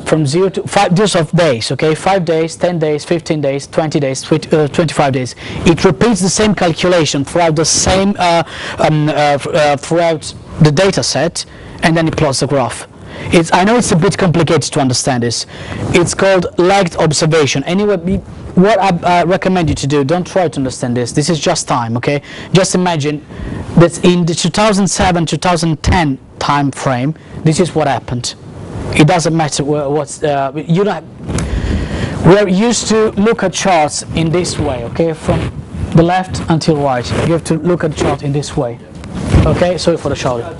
from 0 to 5 years of days, okay, 5 days, 10 days, 15 days, 20 days, 25 days. It repeats the same calculation throughout the same throughout the data set, and then it plots the graph. I know it's a bit complicated to understand this. It's called lagged observation. Anyway, what I recommend you to do, don't try to understand this. This is just time, okay? Just imagine that in the 2007-2010 time frame, this is what happened. It doesn't matter what's you don't. We're used to look at charts in this way, okay, from the left until right. You have to look at the chart in this way. Okay, sorry for the shoulder.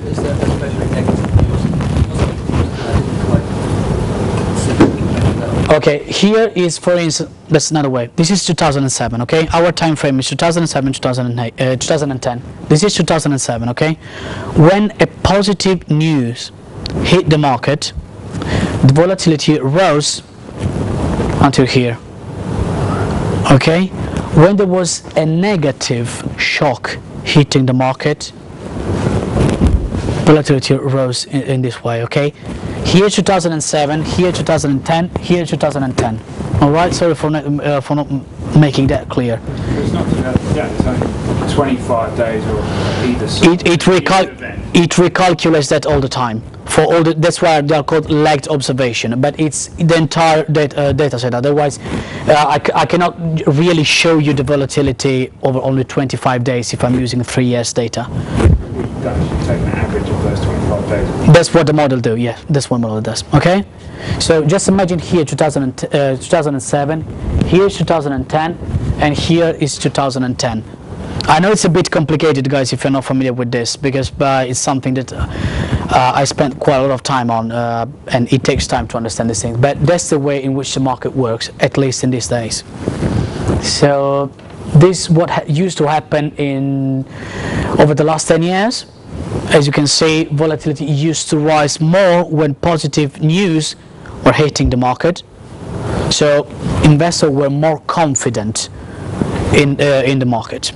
Okay, here is, for instance, that's another way. This is 2007, okay? Our time frame is 2007, 2010. This is 2007, okay? When a positive news hit the market, the volatility rose until here, okay? When there was a negative shock hitting the market, volatility rose in this way, okay? Here 2007, here 2010, here 2010. All right, sorry for not making that clear. It's not it's only 25 days or either side. It recalculates that all the time. For all that's why they are called lagged observation. But it's the entire data set. Otherwise, I cannot really show you the volatility over only 25 days if I'm using 3 years data. Take an average of those 25 days. That's what the model do, yeah, that's what model does, okay? So just imagine here 2007, here is 2010, and here is 2010. I know it's a bit complicated, guys, if you're not familiar with this, because it's something that I spent quite a lot of time on, and it takes time to understand these things, but that's the way in which the market works, at least in these days. So this is what used to happen over the last 10 years. As you can see, volatility used to rise more when positive news were hitting the market. So investors were more confident in the market.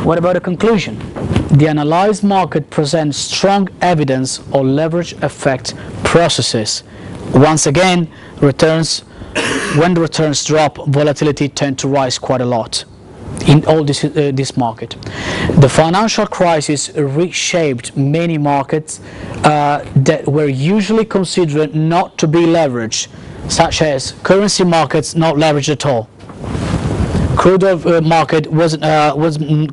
What about the conclusion? The analyzed market presents strong evidence of leverage effect processes. Once again, when the returns drop, volatility tends to rise quite a lot in all this market. The financial crisis reshaped many markets that were usually considered not to be leveraged, such as currency markets not leveraged at all. Crude oil market wasn't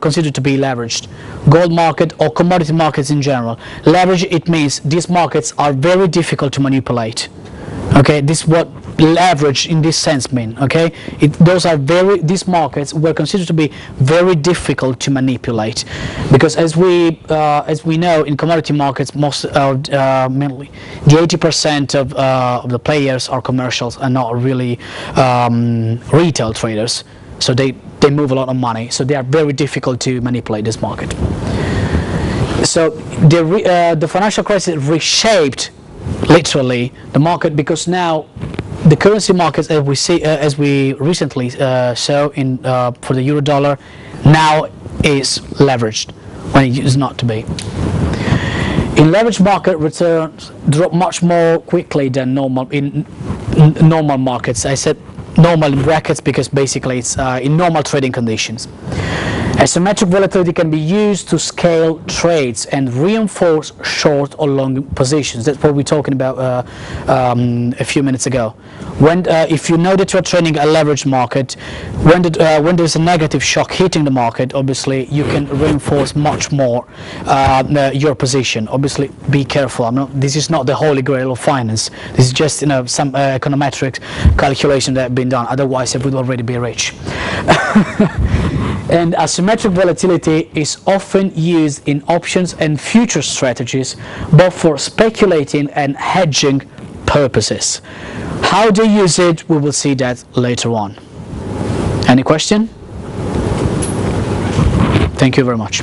considered to be leveraged. Gold market or commodity markets in general. Leverage, it means these markets are very difficult to manipulate. Okay, this is what leverage in this sense mean. Okay, these markets were considered to be very difficult to manipulate, because as we know, in commodity markets, mainly the 80% of the players are commercials and not really retail traders. So they move a lot of money, so they are very difficult to manipulate this market. So the financial crisis reshaped literally the market, because now the currency markets, as we recently saw for the euro dollar, now is leveraged when it used not to be. In leveraged market, returns drop much more quickly than normal in normal markets. I said normal in brackets because basically it's in normal trading conditions. Asymmetric volatility can be used to scale trades and reinforce short or long positions. That's what we were talking about a few minutes ago. If you know that you're trading a leveraged market, when there's a negative shock hitting the market, obviously you can reinforce much more your position. Obviously, be careful. This is not the holy grail of finance. This is just some econometric calculation that have been done. Otherwise, I would already be rich. And asymmetric volatility is often used in options and future strategies, both for speculating and hedging purposes. How they use it, we will see that later on. Any question? Thank you very much.